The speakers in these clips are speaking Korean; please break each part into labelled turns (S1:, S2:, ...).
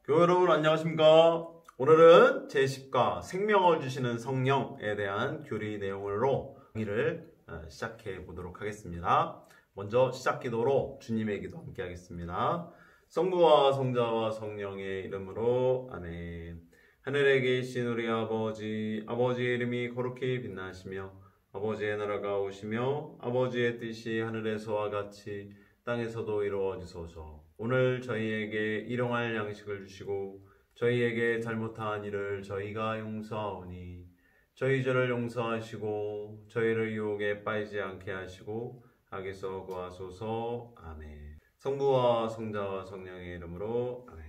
S1: 교회 여러분 안녕하십니까? 오늘은 제10과 생명을 주시는 성령에 대한 교리 내용으로 강의를 시작해 보도록 하겠습니다. 먼저 시작 기도로 주님의 기도 함께 하겠습니다. 성부와 성자와 성령의 이름으로 아멘. 하늘에 계신 우리 아버지, 아버지의 이름이 거룩히 빛나시며 아버지의 나라가 오시며 아버지의 뜻이 하늘에서와 같이 땅에서도 이루어지소서. 오늘 저희에게 일용할 양식을 주시고 저희에게 잘못한 일을 저희가 용서하오니 저희 죄를 용서하시고 저희를 유혹에 빠지지 않게 하시고 악에서 구하소서. 아멘. 성부와 성자와 성령의 이름으로 아멘.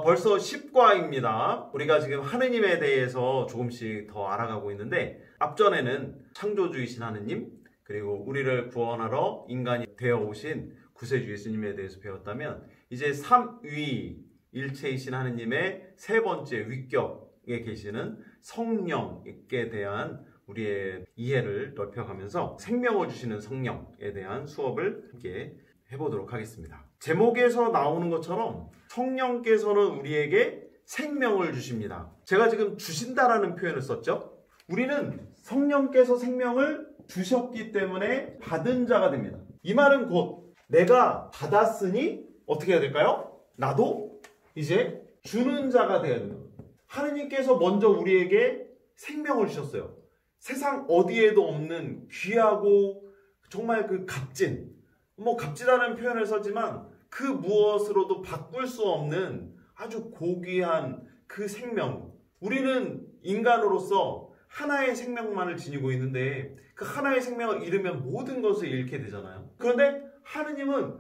S1: 벌써 10과입니다. 우리가 지금 하느님에 대해서 조금씩 더 알아가고 있는데 앞전에는 창조주이신 하느님 그리고 우리를 구원하러 인간이 되어 오신 구세주 예수님에 대해서 배웠다면 이제 삼위일체이신 하느님의 세 번째 위격에 계시는 성령에 대한 우리의 이해를 넓혀가면서 생명을 주시는 성령에 대한 수업을 함께 해보도록 하겠습니다. 제목에서 나오는 것처럼 성령께서는 우리에게 생명을 주십니다. 제가 지금 주신다라는 표현을 썼죠. 우리는 성령께서 생명을 주셨기 때문에 받은 자가 됩니다. 이 말은 곧 내가 받았으니 어떻게 해야 될까요? 나도 이제 주는 자가 되어야 됩니다. 하느님께서 먼저 우리에게 생명을 주셨어요. 세상 어디에도 없는 귀하고 정말 그 값진, 값지다는 표현을 썼지만 그 무엇으로도 바꿀 수 없는 아주 고귀한 그 생명. 우리는 인간으로서 하나의 생명만을 지니고 있는데 그 하나의 생명을 잃으면 모든 것을 잃게 되잖아요. 그런데 하느님은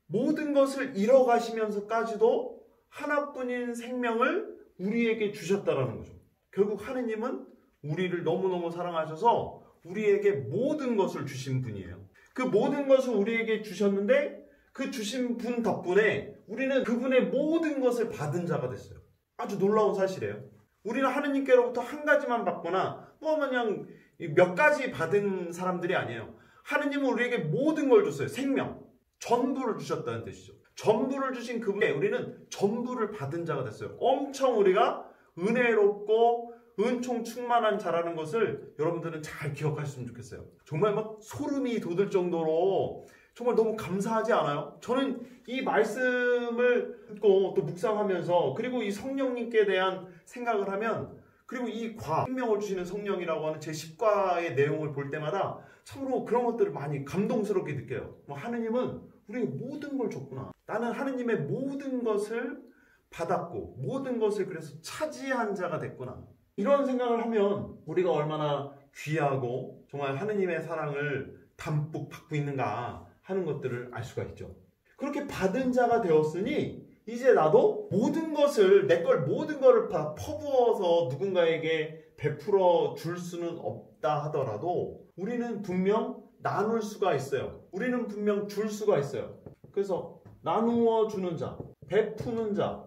S1: 모든 것을 잃어가시면서까지도 하나뿐인 생명을 우리에게 주셨다라는 거죠. 결국 하느님은 우리를 너무너무 사랑하셔서 우리에게 모든 것을 주신 분이에요. 그 모든 것을 우리에게 주셨는데 그 주신 분 덕분에 우리는 그분의 모든 것을 받은 자가 됐어요. 아주 놀라운 사실이에요. 우리는 하느님께로부터 한 가지만 받거나 그냥 몇 가지 받은 사람들이 아니에요. 하느님은 우리에게 모든 걸 줬어요. 생명, 전부를 주셨다는 뜻이죠. 전부를 주신 그분에 우리는 전부를 받은 자가 됐어요. 엄청 우리가 은혜롭고 은총 충만한 자라는 것을 여러분들은 잘 기억하셨으면 좋겠어요. 정말 막 소름이 돋을 정도로 정말 너무 감사하지 않아요? 저는 이 말씀을 듣고 또 묵상하면서 그리고 이 성령님께 대한 생각을 하면 그리고 이 생명을 주시는 성령이라고 하는 제10과의 내용을 볼 때마다 참으로 그런 것들을 많이 감동스럽게 느껴요. 하느님은 우리에게 모든 걸 줬구나. 나는 하느님의 모든 것을 받았고 모든 것을 그래서 차지한 자가 됐구나. 이런 생각을 하면 우리가 얼마나 귀하고 정말 하느님의 사랑을 담뿍 받고 있는가 하는 것들을 알 수가 있죠. 그렇게 받은 자가 되었으니 이제 나도 모든 것을 내 걸 모든 것을 다 퍼부어서 누군가에게 베풀어 줄 수는 없다 하더라도 우리는 분명 나눌 수가 있어요. 우리는 분명 줄 수가 있어요. 그래서 나누어 주는 자, 베푸는 자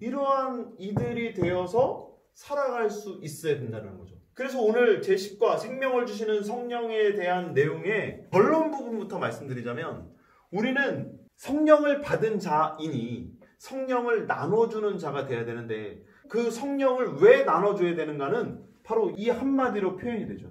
S1: 이러한 이들이 되어서 살아갈 수 있어야 된다는 거죠. 그래서 오늘 제10과 생명을 주시는 성령에 대한 내용의 결론 부분부터 말씀드리자면 우리는 성령을 받은 자이니 성령을 나눠주는 자가 되어야 되는데 그 성령을 왜 나눠줘야 되는가는 바로 이 한마디로 표현이 되죠.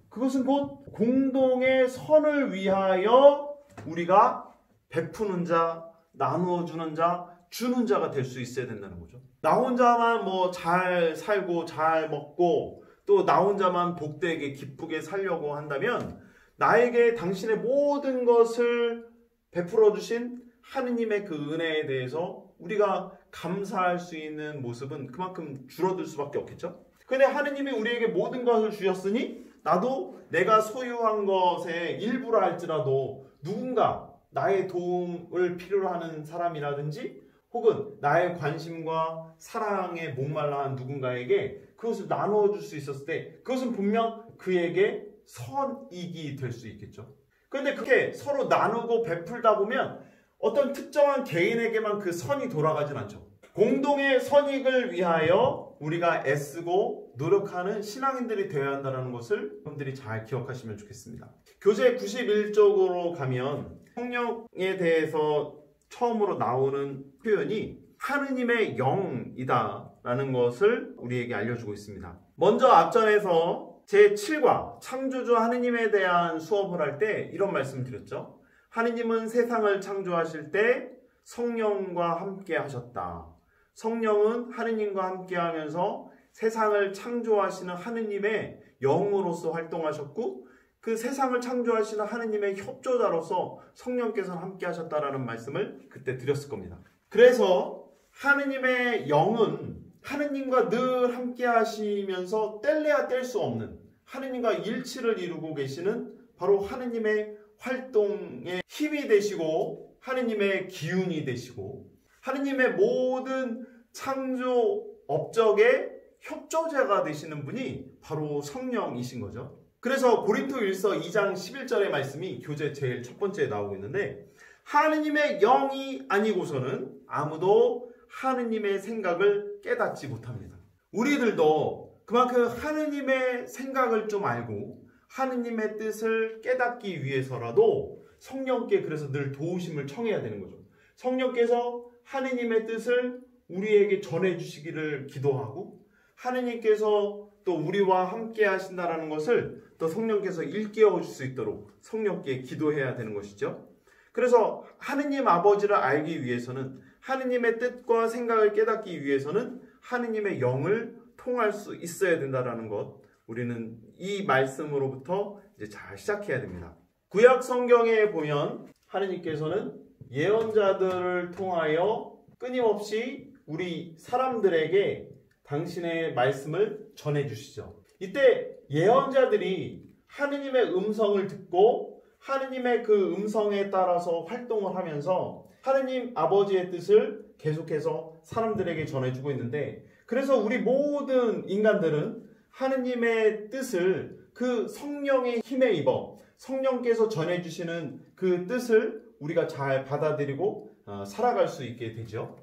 S1: 그것은 곧 공동의 선을 위하여 우리가 베푸는 자, 나누어주는 자, 주는 자가 될 수 있어야 된다는 거죠. 나 혼자만 잘 살고 잘 먹고 또 나 혼자만 복되게 기쁘게 살려고 한다면 나에게 당신의 모든 것을 베풀어 주신 하느님의 그 은혜에 대해서 우리가 감사할 수 있는 모습은 그만큼 줄어들 수밖에 없겠죠. 그런데 하느님이 우리에게 모든 것을 주셨으니 나도 내가 소유한 것의 일부라 할지라도 누군가 나의 도움을 필요로 하는 사람이라든지 혹은 나의 관심과 사랑에 목말라한 누군가에게 그것을 나누어 줄 수 있었을 때 그것은 분명 그에게 선익이 될 수 있겠죠. 그런데 그렇게 서로 나누고 베풀다 보면 어떤 특정한 개인에게만 그 선이 돌아가진 않죠. 공동의 선익을 위하여 우리가 애쓰고 노력하는 신앙인들이 되어야 한다는 것을 여러분들이 잘 기억하시면 좋겠습니다. 교재 91쪽으로 가면 성령에 대해서 처음으로 나오는 표현이 하느님의 영이다라는 것을 우리에게 알려주고 있습니다. 먼저 앞전에서 제7과 창조주 하느님에 대한 수업을 할 때 이런 말씀을 드렸죠. 하느님은 세상을 창조하실 때 성령과 함께 하셨다. 성령은 하느님과 함께 하면서 세상을 창조하시는 하느님의 영으로서 활동하셨고, 그 세상을 창조하시는 하느님의 협조자로서 성령께서는 함께 하셨다라는 말씀을 그때 드렸을 겁니다. 그래서 하느님의 영은 하느님과 늘 함께 하시면서 뗄래야 뗄 수 없는, 하느님과 일치를 이루고 계시는 바로 하느님의 활동의 힘이 되시고 하느님의 기운이 되시고 하느님의 모든 창조 업적의 협조자가 되시는 분이 바로 성령이신 거죠. 그래서 고린토일서 2장 11절의 말씀이 교재 제일 첫 번째에 나오고 있는데, 하느님의 영이 아니고서는 아무도 하느님의 생각을 깨닫지 못합니다. 우리들도 그만큼 하느님의 생각을 좀 알고 하느님의 뜻을 깨닫기 위해서라도 성령께 그래서 늘 도우심을 청해야 되는 거죠. 성령께서 하느님의 뜻을 우리에게 전해주시기를 기도하고, 하느님께서 또 우리와 함께 하신다는 것을 또 성령께서 일깨워 줄 수 있도록 성령께 기도해야 되는 것이죠. 그래서 하느님 아버지를 알기 위해서는, 하느님의 뜻과 생각을 깨닫기 위해서는 하느님의 영을 통할 수 있어야 된다는 것, 우리는 이 말씀으로부터 이제 잘 시작해야 됩니다. 구약 성경에 보면 하느님께서는 예언자들을 통하여 끊임없이 우리 사람들에게 당신의 말씀을 전해주시죠. 이때 예언자들이 하느님의 음성을 듣고 하느님의 그 음성에 따라서 활동을 하면서 하느님 아버지의 뜻을 계속해서 사람들에게 전해주고 있는데, 그래서 우리 모든 인간들은 하느님의 뜻을 그 성령의 힘에 입어 성령께서 전해주시는 그 뜻을 우리가 잘 받아들이고 살아갈 수 있게 되죠.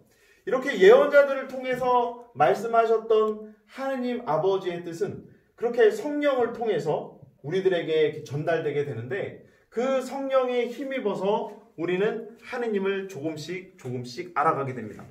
S1: 이렇게 예언자들을 통해서 말씀하셨던 하느님 아버지의 뜻은 그렇게 성령을 통해서 우리들에게 전달되게 되는데, 그 성령에 힘입어서 우리는 하느님을 조금씩 알아가게 됩니다.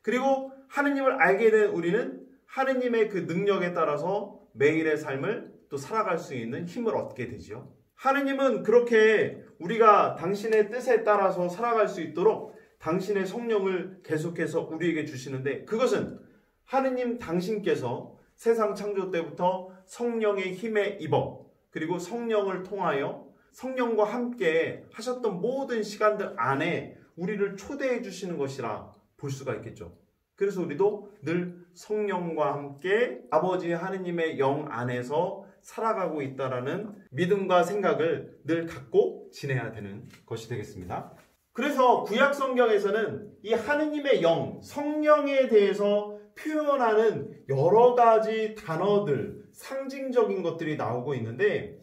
S1: 그리고 하느님을 알게 된 우리는 하느님의 그 능력에 따라서 매일의 삶을 또 살아갈 수 있는 힘을 얻게 되죠. 하느님은 그렇게 우리가 당신의 뜻에 따라서 살아갈 수 있도록 당신의 성령을 계속해서 우리에게 주시는데, 그것은 하느님 당신께서 세상 창조 때부터 성령의 힘에 입어 그리고 성령을 통하여 성령과 함께 하셨던 모든 시간들 안에 우리를 초대해 주시는 것이라 볼 수가 있겠죠. 그래서 우리도 늘 성령과 함께 아버지 하느님의 영 안에서 살아가고 있다라는 믿음과 생각을 늘 갖고 지내야 되는 것이 되겠습니다. 그래서 구약 성경에서는 이 하느님의 영, 성령에 대해서 표현하는 여러 가지 단어들, 상징적인 것들이 나오고 있는데,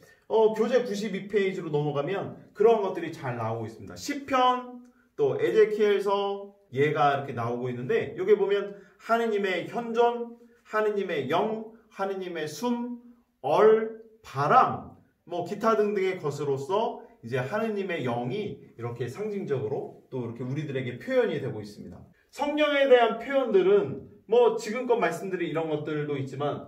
S1: 교재 92페이지로 넘어가면 그런 것들이 잘 나오고 있습니다. 시편, 또 에제키엘서 예가 이렇게 나오고 있는데, 여기 보면 하느님의 현존, 하느님의 영, 하느님의 숨, 바람, 기타 등등의 것으로서 이제 하느님의 영이 이렇게 상징적으로 또 이렇게 우리들에게 표현이 되고 있습니다. 성령에 대한 표현들은 지금껏 말씀드린 이런 것들도 있지만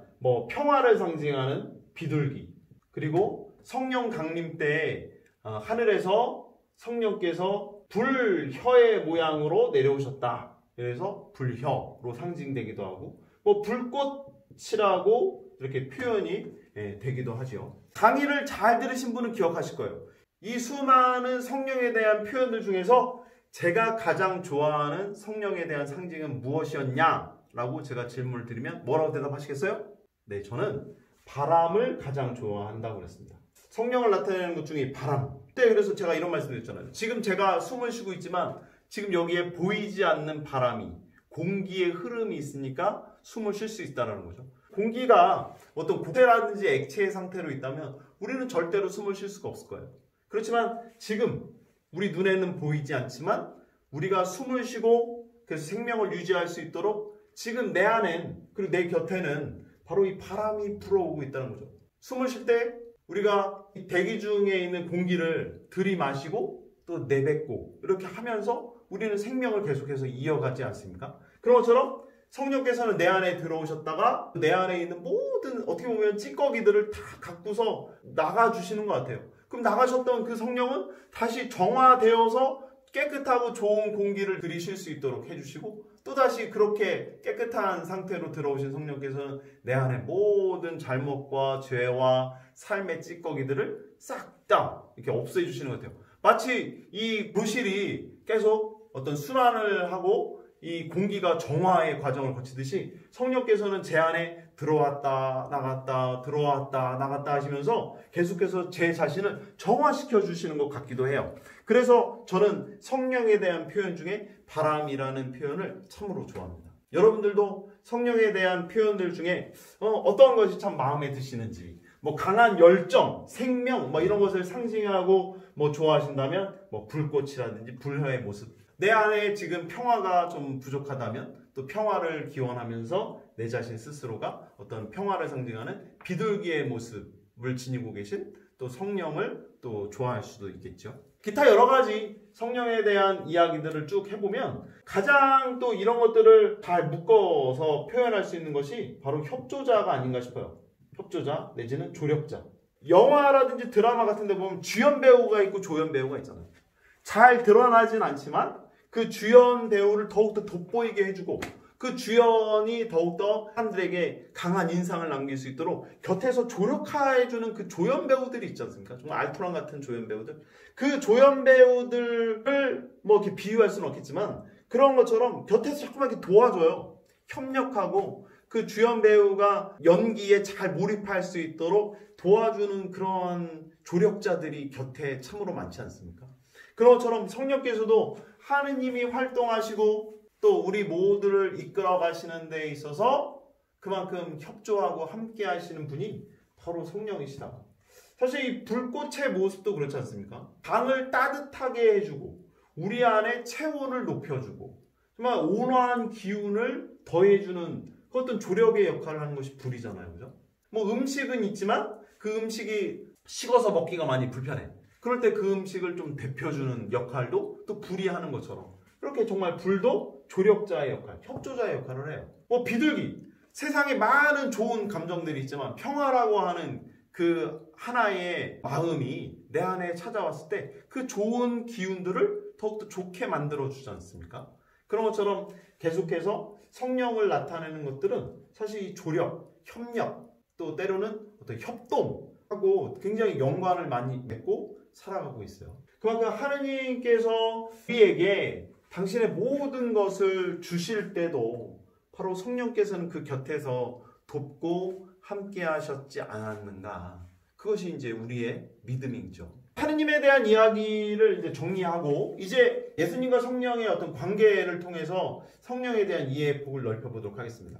S1: 평화를 상징하는 비둘기, 그리고 성령 강림 때 하늘에서 성령께서 불혀의 모양으로 내려오셨다. 그래서 불혀로 상징되기도 하고 불꽃이라고 이렇게 표현이 되기도 하죠. 강의를 잘 들으신 분은 기억하실 거예요. 이 수많은 성령에 대한 표현들 중에서 제가 가장 좋아하는 성령에 대한 상징은 무엇이었냐라고 제가 질문을 드리면 뭐라고 대답하시겠어요? 네, 저는 바람을 가장 좋아한다고 그랬습니다. 성령을 나타내는 것 중에 바람. 네, 그래서 제가 이런 말씀드렸잖아요. 지금 제가 숨을 쉬고 있지만 지금 여기에 보이지 않는 바람이, 공기의 흐름이 있으니까 숨을 쉴 수 있다는 거죠. 공기가 어떤 고체라든지 액체의 상태로 있다면 우리는 절대로 숨을 쉴 수가 없을 거예요. 그렇지만 지금 우리 눈에는 보이지 않지만 우리가 숨을 쉬고 그래서 생명을 유지할 수 있도록 지금 내 안엔, 그리고 내 곁에는 바로 이 바람이 불어오고 있다는 거죠. 숨을 쉴 때 우리가 이 대기 중에 있는 공기를 들이마시고 또 내뱉고 이렇게 하면서 우리는 생명을 계속해서 이어가지 않습니까? 그런 것처럼 성령께서는 내 안에 들어오셨다가 내 안에 있는 모든 어떻게 보면 찌꺼기들을 다 갖고서 나가주시는 것 같아요. 그럼 나가셨던 그 성령은 다시 정화되어서 깨끗하고 좋은 공기를 들이쉴 수 있도록 해주시고, 또다시 그렇게 깨끗한 상태로 들어오신 성령께서는 내 안에 모든 잘못과 죄와 삶의 찌꺼기들을 싹 다 이렇게 없애주시는 것 같아요. 마치 이 부실이 계속 어떤 순환을 하고 이 공기가 정화의 과정을 거치듯이 성령께서는 제 안에 들어왔다 나갔다 들어왔다 나갔다 하시면서 계속해서 제 자신을 정화시켜 주시는 것 같기도 해요. 그래서 저는 성령에 대한 표현 중에 바람이라는 표현을 참으로 좋아합니다. 여러분들도 성령에 대한 표현들 중에 어떤 것이 참 마음에 드시는지, 뭐 강한 열정, 생명 뭐 이런 것을 상징하고 뭐 좋아하신다면 뭐 불꽃이라든지 불효의 모습, 내 안에 지금 평화가 좀 부족하다면 또 평화를 기원하면서 내 자신 스스로가 어떤 평화를 상징하는 비둘기의 모습을 지니고 계신 또 성령을 또 좋아할 수도 있겠죠. 기타 여러 가지 성령에 대한 이야기들을 쭉 해보면 가장 또 이런 것들을 잘 묶어서 표현할 수 있는 것이 바로 협조자가 아닌가 싶어요. 협조자 내지는 조력자. 영화라든지 드라마 같은 데 보면 주연 배우가 있고 조연 배우가 있잖아요. 잘 드러나진 않지만 그 주연 배우를 더욱더 돋보이게 해주고 그 주연이 더욱더 사람들에게 강한 인상을 남길 수 있도록 곁에서 조력해주는 그 조연 배우들이 있지 않습니까? 정말 알토란 같은 조연 배우들. 그 조연 배우들을 뭐 이렇게 비유할 수는 없겠지만 그런 것처럼 곁에서 자꾸만 이렇게 도와줘요. 협력하고 그 주연 배우가 연기에 잘 몰입할 수 있도록 도와주는 그런 조력자들이 곁에 참으로 많지 않습니까? 그런 것처럼 성령께서도 하느님이 활동하시고 또 우리 모두를 이끌어 가시는 데 있어서 그만큼 협조하고 함께 하시는 분이 바로 성령이시다. 사실 이 불꽃의 모습도 그렇지 않습니까? 방을 따뜻하게 해주고 우리 안에 체온을 높여주고 정말 온화한 기운을 더해주는 그 어떤 조력의 역할을 하는 것이 불이잖아요. 그죠? 뭐 음식은 있지만 그 음식이 식어서 먹기가 많이 불편해. 그럴 때 그 음식을 좀 데펴주는 역할도 또 불이 하는 것처럼 그렇게 정말 불도 조력자의 역할, 협조자의 역할을 해요. 뭐 비둘기, 세상에 많은 좋은 감정들이 있지만 평화라고 하는 그 하나의 마음이 내 안에 찾아왔을 때 그 좋은 기운들을 더욱더 좋게 만들어주지 않습니까? 그런 것처럼 계속해서 성령을 나타내는 것들은 사실 이 조력, 협력, 또 때로는 어떤 협동하고 굉장히 연관을 많이 맺고 살아가고 있어요. 그만큼 하느님께서 우리에게 당신의 모든 것을 주실 때도 바로 성령께서는 그 곁에서 돕고 함께 하셨지 않았는가. 그것이 이제 우리의 믿음이죠. 하느님에 대한 이야기를 이제 정리하고 이제 예수님과 성령의 어떤 관계를 통해서 성령에 대한 이해의 폭을 넓혀보도록 하겠습니다.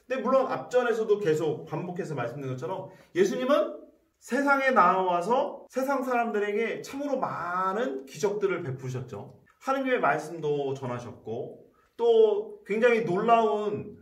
S1: 근데 물론 앞전에서도 계속 반복해서 말씀드린 것처럼 예수님은 세상에 나와서 세상 사람들에게 참으로 많은 기적들을 베푸셨죠. 하느님의 말씀도 전하셨고 또 굉장히 놀라운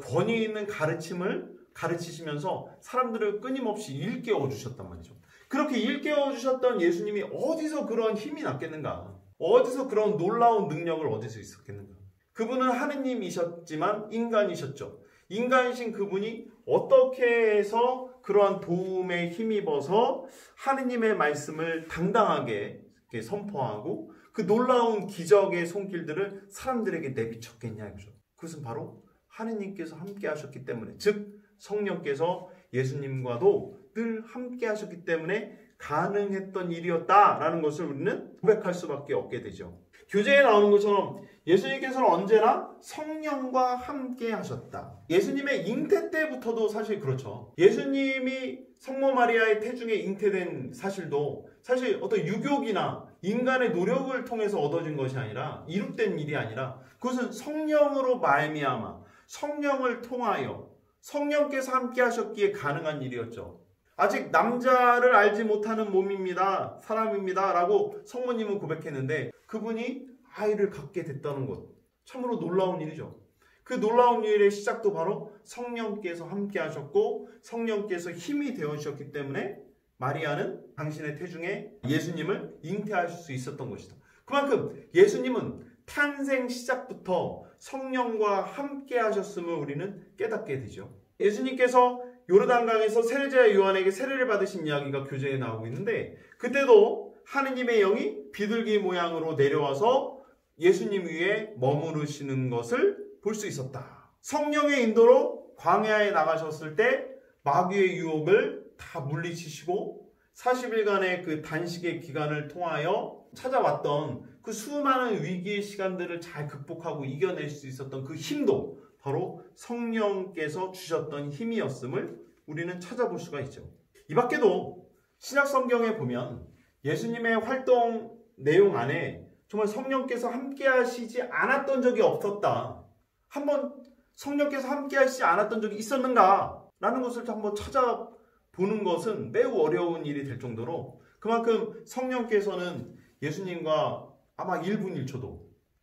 S1: 권위 있는 가르침을 가르치시면서 사람들을 끊임없이 일깨워 주셨단 말이죠. 그렇게 일깨워 주셨던 예수님이 어디서 그런 힘이 났겠는가? 어디서 그런 놀라운 능력을 얻을 수 있었겠는가? 그분은 하느님이셨지만 인간이셨죠. 인간이신 그분이 어떻게 해서 그러한 도움에 힘입어서 하느님의 말씀을 당당하게 선포하고 그 놀라운 기적의 손길들을 사람들에게 내비쳤겠냐 이거죠. 그것은 바로 하느님께서 함께 하셨기 때문에, 즉 성령께서 예수님과도 늘 함께 하셨기 때문에 가능했던 일이었다라는 것을 우리는 고백할 수밖에 없게 되죠. 교재에 나오는 것처럼 예수님께서는 언제나 성령과 함께 하셨다. 예수님의 잉태 때부터도 사실 그렇죠. 예수님이 성모 마리아의 태중에 잉태된 사실도 사실 어떤 유교기나 인간의 노력을 통해서 얻어진 것이 아니라 이룩된 일이 아니라 그것은 성령으로 말미암아 성령을 통하여 성령께서 함께 하셨기에 가능한 일이었죠. 아직 남자를 알지 못하는 몸입니다. 사람입니다. 라고 성모님은 고백했는데 그분이 아이를 갖게 됐다는 것. 참으로 놀라운 일이죠. 그 놀라운 일의 시작도 바로 성령께서 함께 하셨고 성령께서 힘이 되어주셨기 때문에 마리아는 당신의 태중에 예수님을 잉태하실 수 있었던 것이다. 그만큼 예수님은 탄생 시작부터 성령과 함께 하셨음을 우리는 깨닫게 되죠. 예수님께서 요르단강에서 세례자 요한에게 세례를 받으신 이야기가 교재에 나오고 있는데, 그때도 하느님의 영이 비둘기 모양으로 내려와서 예수님 위에 머무르시는 것을 볼 수 있었다. 성령의 인도로 광야에 나가셨을 때 마귀의 유혹을 다 물리치시고 40일간의 그 단식의 기간을 통하여 찾아왔던 그 수많은 위기의 시간들을 잘 극복하고 이겨낼 수 있었던 그 힘도 바로 성령께서 주셨던 힘이었음을 우리는 찾아볼 수가 있죠. 이 밖에도 신약 성경에 보면 예수님의 활동 내용 안에 정말 성령께서 함께 하시지 않았던 적이 없었다. 한번 성령께서 함께 하시지 않았던 적이 있었는가? 라는 것을 한번 찾아보는 것은 매우 어려운 일이 될 정도로 그만큼 성령께서는 예수님과 아마 1분 1초도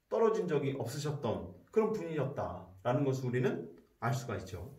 S1: 떨어진 적이 없으셨던 그런 분이었다라는 것을 우리는 알 수가 있죠.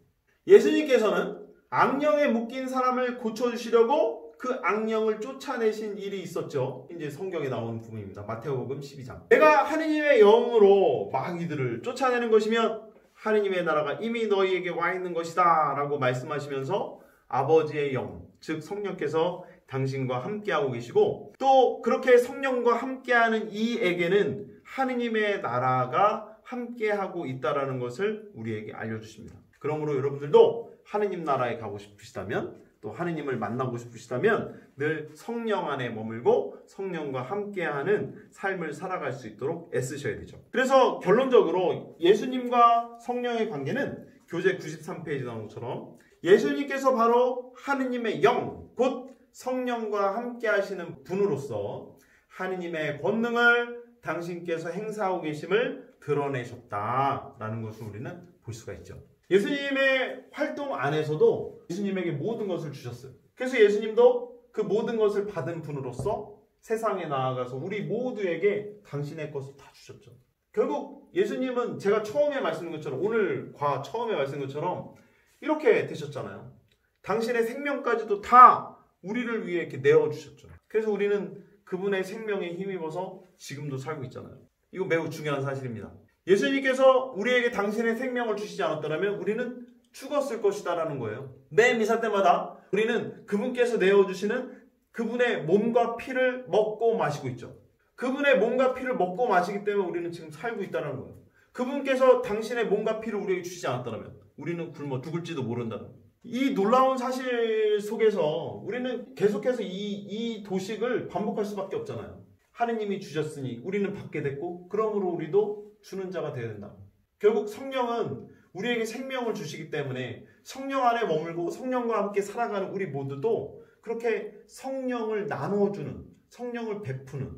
S1: 예수님께서는 악령에 묶인 사람을 고쳐주시려고 그 악령을 쫓아내신 일이 있었죠. 이제 성경에 나오는 부분입니다. 마태복음 12장. 내가 하느님의 영으로 마귀들을 쫓아내는 것이면 하느님의 나라가 이미 너희에게 와 있는 것이다 라고 말씀하시면서 아버지의 영, 즉 성령께서 당신과 함께하고 계시고, 또 그렇게 성령과 함께하는 이에게는 하느님의 나라가 함께하고 있다는 것을 우리에게 알려주십니다. 그러므로 여러분들도 하느님 나라에 가고 싶으시다면, 또 하느님을 만나고 싶으시다면 늘 성령 안에 머물고 성령과 함께하는 삶을 살아갈 수 있도록 애쓰셔야 되죠. 그래서 결론적으로 예수님과 성령의 관계는 교재 93페이지 나온 것처럼 예수님께서 바로 하느님의 영, 곧 성령과 함께 하시는 분으로서 하느님의 권능을 당신께서 행사하고 계심을 드러내셨다라는 것을 우리는 볼 수가 있죠. 예수님의 활동 안에서도 예수님에게 모든 것을 주셨어요. 그래서 예수님도 그 모든 것을 받은 분으로서 세상에 나아가서 우리 모두에게 당신의 것을 다 주셨죠. 결국 예수님은 제가 처음에 말씀드린 것처럼, 오늘 처음에 말씀드린 것처럼 이렇게 되셨잖아요. 당신의 생명까지도 다 우리를 위해 이렇게 내어주셨죠. 그래서 우리는 그분의 생명에 힘입어서 지금도 살고 있잖아요. 이거 매우 중요한 사실입니다. 예수님께서 우리에게 당신의 생명을 주시지 않았더라면 우리는 죽었을 것이다라는 거예요. 매 미사 때마다 우리는 그분께서 내어주시는 그분의 몸과 피를 먹고 마시고 있죠. 그분의 몸과 피를 먹고 마시기 때문에 우리는 지금 살고 있다는 거예요. 그분께서 당신의 몸과 피를 우리에게 주시지 않았더라면 우리는 굶어 죽을지도 모른다는 거예요. 이 놀라운 사실 속에서 우리는 계속해서 이 도식을 반복할 수밖에 없잖아요. 하느님이 주셨으니 우리는 받게 됐고, 그러므로 우리도 주는 자가 되어야 된다. 결국 성령은 우리에게 생명을 주시기 때문에 성령 안에 머물고 성령과 함께 살아가는 우리 모두도 그렇게 성령을 나눠주는, 성령을 베푸는,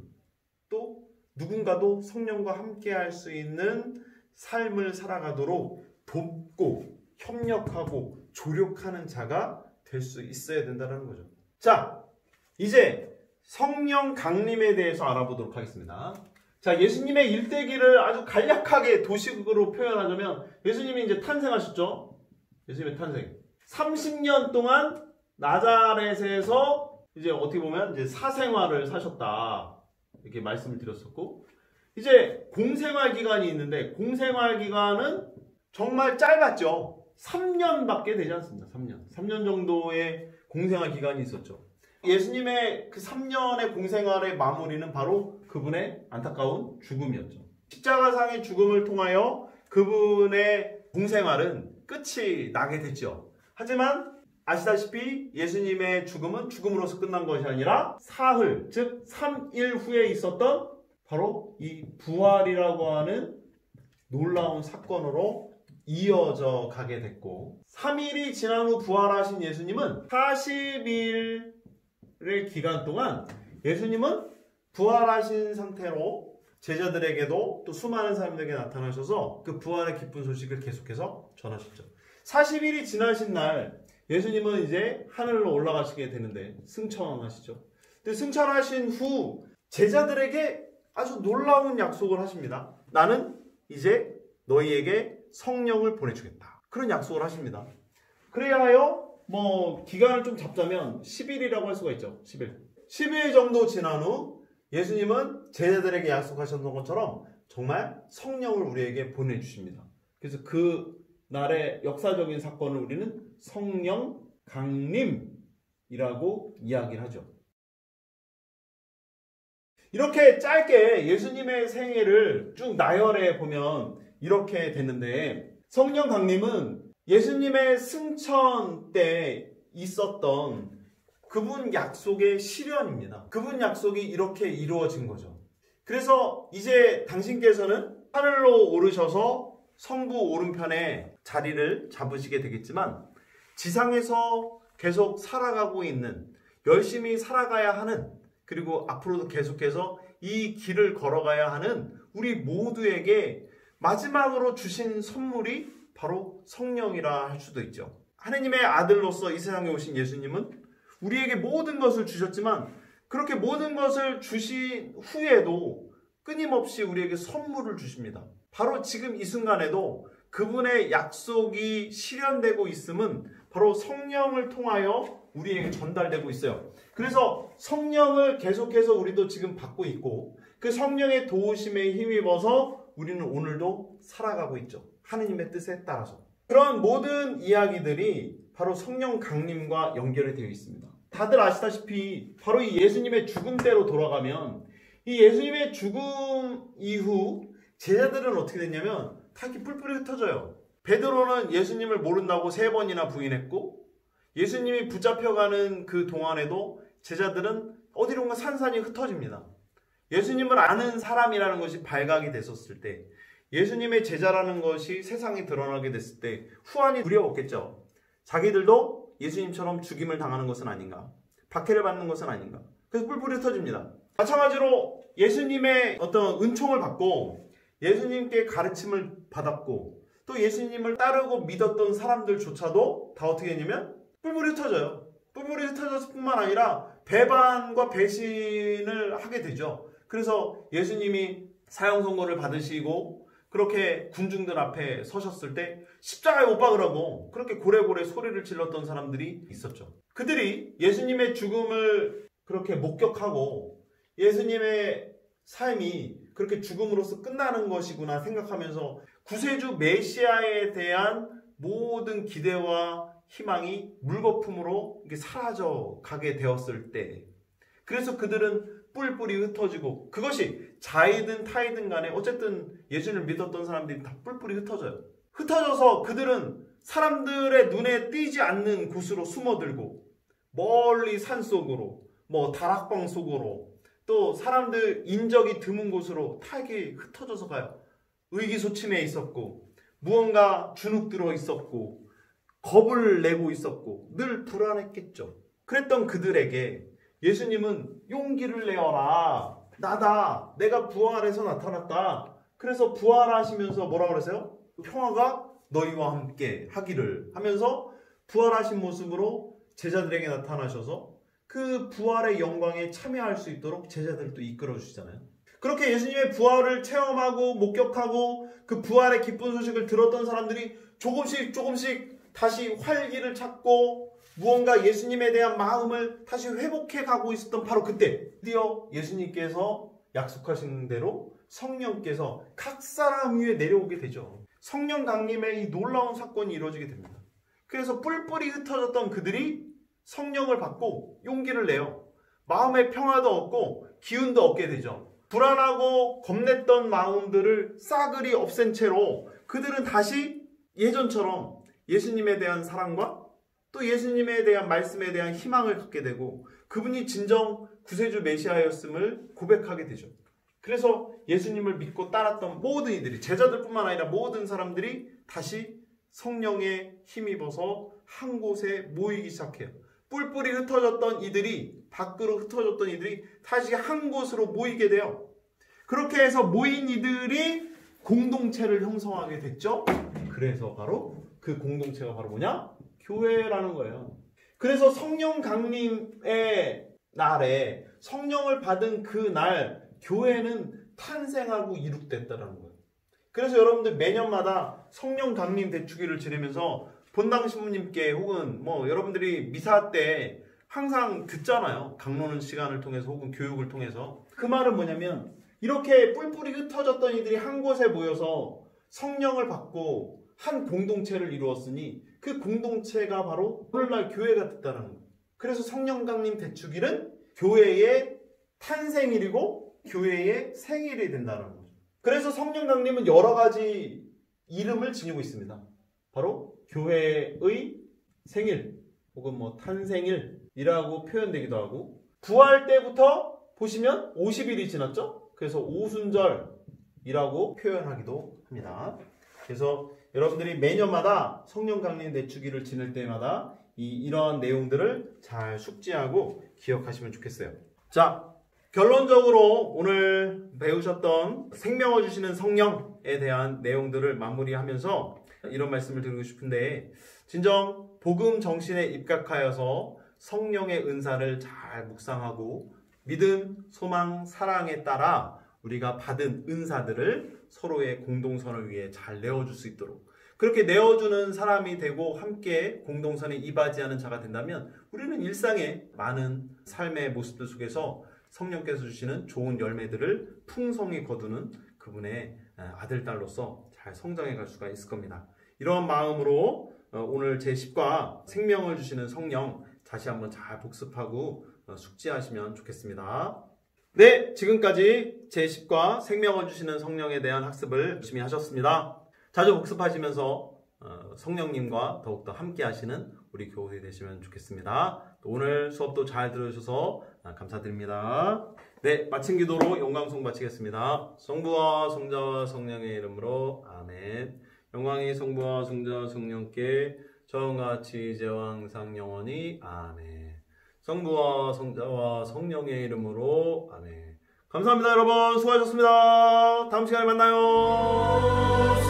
S1: 또 누군가도 성령과 함께 할 수 있는 삶을 살아가도록 돕고 협력하고 조력하는 자가 될 수 있어야 된다는 거죠. 자, 이제 성령 강림에 대해서 알아보도록 하겠습니다. 자, 예수님의 일대기를 아주 간략하게 도식으로 표현하자면, 예수님이 이제 탄생하셨죠. 예수님의 탄생. 30년 동안 나자렛에서 이제 어떻게 보면 이제 사생활을 사셨다, 이렇게 말씀을 드렸었고, 이제 공생활 기간이 있는데 공생활 기간은 정말 짧았죠. 3년밖에 되지 않습니다. 3년 정도의 공생활 기간이 있었죠. 예수님의 그 3년의 공생활의 마무리는 바로 그분의 안타까운 죽음이었죠. 십자가상의 죽음을 통하여 그분의 공생활은 끝이 나게 됐죠. 하지만 아시다시피 예수님의 죽음은 죽음으로서 끝난 것이 아니라 사흘, 즉 3일 후에 있었던 바로 이 부활이라고 하는 놀라운 사건으로 이어져 가게 됐고, 3일이 지난 후 부활하신 예수님은 40일의 기간 동안 예수님은 부활하신 상태로 제자들에게도 또 수많은 사람들에게 나타나셔서 그 부활의 기쁜 소식을 계속해서 전하셨죠. 40일이 지나신 날 예수님은 이제 하늘로 올라가시게 되는데 승천하시죠. 근데 승천하신 후 제자들에게 아주 놀라운 약속을 하십니다. 나는 이제 너희에게 성령을 보내주겠다. 그런 약속을 하십니다. 그래야 하여 기간을 좀 잡자면 10일이라고 할 수가 있죠. 10일 정도 지난 후 예수님은 제자들에게 약속하셨던 것처럼 정말 성령을 우리에게 보내주십니다. 그래서 그 날의 역사적인 사건을 우리는 성령 강림이라고 이야기를 하죠. 이렇게 짧게 예수님의 생애를 쭉 나열해 보면 이렇게 되는데, 성령 강림은 예수님의 승천 때 있었던 그분 약속의 실현입니다. 그분 약속이 이렇게 이루어진 거죠. 그래서 이제 당신께서는 하늘로 오르셔서 성부 오른편에 자리를 잡으시게 되겠지만, 지상에서 계속 살아가고 있는, 열심히 살아가야 하는, 그리고 앞으로도 계속해서 이 길을 걸어가야 하는 우리 모두에게 마지막으로 주신 선물이 바로 성령이라 할 수도 있죠. 하느님의 아들로서 이 세상에 오신 예수님은 우리에게 모든 것을 주셨지만, 그렇게 모든 것을 주신 후에도 끊임없이 우리에게 선물을 주십니다. 바로 지금 이 순간에도 그분의 약속이 실현되고 있음은 바로 성령을 통하여 우리에게 전달되고 있어요. 그래서 성령을 계속해서 우리도 지금 받고 있고, 그 성령의 도우심에 힘입어서 우리는 오늘도 살아가고 있죠. 하느님의 뜻에 따라서. 그런 모든 이야기들이 바로 성령 강림과 연결이 되어 있습니다. 다들 아시다시피 바로 이 예수님의 죽음대로 돌아가면, 이 예수님의 죽음 이후 제자들은 어떻게 됐냐면 다 이렇게 뿔뿔이 흩어져요. 베드로는 예수님을 모른다고 3번이나 부인했고, 예수님이 붙잡혀가는 그 동안에도 제자들은 어디론가 산산이 흩어집니다. 예수님을 아는 사람이라는 것이 발각이 됐었을 때, 예수님의 제자라는 것이 세상에 드러나게 됐을 때 후환이 두려웠겠죠. 자기들도 예수님처럼 죽임을 당하는 것은 아닌가, 박해를 받는 것은 아닌가. 그래서 뿔뿔이 흩어집니다. 마찬가지로 예수님의 어떤 은총을 받고 예수님께 가르침을 받았고 또 예수님을 따르고 믿었던 사람들조차도 다 어떻게 했냐면 뿔뿔이 흩어져요. 뿔뿔이 흩어졌을 뿐만 아니라 배반과 배신을 하게 되죠. 그래서 예수님이 사형 선고를 받으시고 그렇게 군중들 앞에 서셨을 때 십자가에 못 박으라고 그렇게 고래고래 소리를 질렀던 사람들이 있었죠. 그들이 예수님의 죽음을 그렇게 목격하고 예수님의 삶이 그렇게 죽음으로써 끝나는 것이구나 생각하면서 구세주 메시아에 대한 모든 기대와 희망이 물거품으로 사라져 가게 되었을 때, 그래서 그들은 뿔뿔이 흩어지고, 그것이 자이든 타이든 간에 어쨌든 예수님을 믿었던 사람들이 다 뿔뿔이 흩어져요. 흩어져서 그들은 사람들의 눈에 띄지 않는 곳으로 숨어들고, 멀리 산속으로, 다락방 속으로, 또 사람들 인적이 드문 곳으로 다 이렇게 흩어져서 가요. 의기소침해 있었고, 무언가 주눅 들어 있었고, 겁을 내고 있었고, 늘 불안했겠죠. 그랬던 그들에게 예수님은 용기를 내어라. 나다. 내가 부활해서 나타났다. 그래서 부활하시면서 뭐라고 그러세요? 평화가 너희와 함께 하기를 하면서 부활하신 모습으로 제자들에게 나타나셔서 그 부활의 영광에 참여할 수 있도록 제자들도 이끌어 주시잖아요. 그렇게 예수님의 부활을 체험하고 목격하고 그 부활의 기쁜 소식을 들었던 사람들이 조금씩 다시 활기를 찾고 무언가 예수님에 대한 마음을 다시 회복해 가고 있었던 바로 그때 드디어 예수님께서 약속하신 대로 성령께서 각 사람 위에 내려오게 되죠. 성령 강림의 이 놀라운 사건이 이루어지게 됩니다. 그래서 뿔뿔이 흩어졌던 그들이 성령을 받고 용기를 내요. 마음의 평화도 얻고 기운도 얻게 되죠. 불안하고 겁냈던 마음들을 싸그리 없앤 채로 그들은 다시 예전처럼 예수님에 대한 사랑과 또 예수님에 대한 말씀에 대한 희망을 갖게 되고 그분이 진정 구세주 메시아였음을 고백하게 되죠. 그래서 예수님을 믿고 따랐던 모든 이들이, 제자들뿐만 아니라 모든 사람들이 다시 성령에 힘입어서 한 곳에 모이기 시작해요. 뿔뿔이 흩어졌던 이들이, 밖으로 흩어졌던 이들이 다시 한 곳으로 모이게 돼요. 그렇게 해서 모인 이들이 공동체를 형성하게 됐죠. 그래서 바로 그 공동체가 바로 뭐냐? 교회라는 거예요. 그래서 성령 강림의 날에 성령을 받은 그 날 교회는 탄생하고 이룩됐다는 거예요. 그래서 여러분들 매년마다 성령 강림 대축일을 지내면서 본당 신부님께 혹은 여러분들이 미사 때 항상 듣잖아요. 강론은 시간을 통해서 혹은 교육을 통해서. 그 말은 뭐냐면 이렇게 뿔뿔이 흩어졌던 이들이 한 곳에 모여서 성령을 받고 한 공동체를 이루었으니 그 공동체가 바로 오늘날 교회가 됐다는 거예요. 그래서 성령 강림 대축일은 교회의 탄생일이고 교회의 생일이 된다는 거죠. 그래서 성령 강림은 여러 가지 이름을 지니고 있습니다. 바로 교회의 생일 혹은 탄생일이라고 표현되기도 하고, 부활 때부터 보시면 50일이 지났죠? 그래서 오순절이라고 표현하기도 합니다. 그래서 여러분들이 매년마다 성령 강림 대축일을 지낼 때마다 이러한 내용들을 잘 숙지하고 기억하시면 좋겠어요. 자, 결론적으로 오늘 배우셨던 생명을 주시는 성령에 대한 내용들을 마무리하면서 이런 말씀을 드리고 싶은데, 진정 복음 정신에 입각하여서 성령의 은사를 잘 묵상하고 믿음, 소망, 사랑에 따라 우리가 받은 은사들을 서로의 공동선을 위해 잘 내어줄 수 있도록, 그렇게 내어주는 사람이 되고 함께 공동선에 이바지하는 자가 된다면 우리는 일상의 많은 삶의 모습들 속에서 성령께서 주시는 좋은 열매들을 풍성히 거두는 그분의 아들, 딸로서 잘 성장해 갈 수가 있을 겁니다. 이런 마음으로 오늘 제10과 생명을 주시는 성령 다시 한번 잘 복습하고 숙지하시면 좋겠습니다. 네, 지금까지 제10과 생명을 주시는 성령에 대한 학습을 열심히 하셨습니다. 자주 복습하시면서 성령님과 더욱더 함께 하시는 우리 교우들이 되시면 좋겠습니다. 오늘 수업도 잘 들어주셔서 감사드립니다. 네, 마친 기도로 영광송 바치겠습니다. 성부와 성자와 성령의 이름으로 아멘. 영광이 성부와 성자와 성령께 처음같이 이제와 항상 영원히 아멘. 성부와 성자와 성령의 이름으로 아멘. 감사합니다, 여러분. 수고하셨습니다. 다음 시간에 만나요.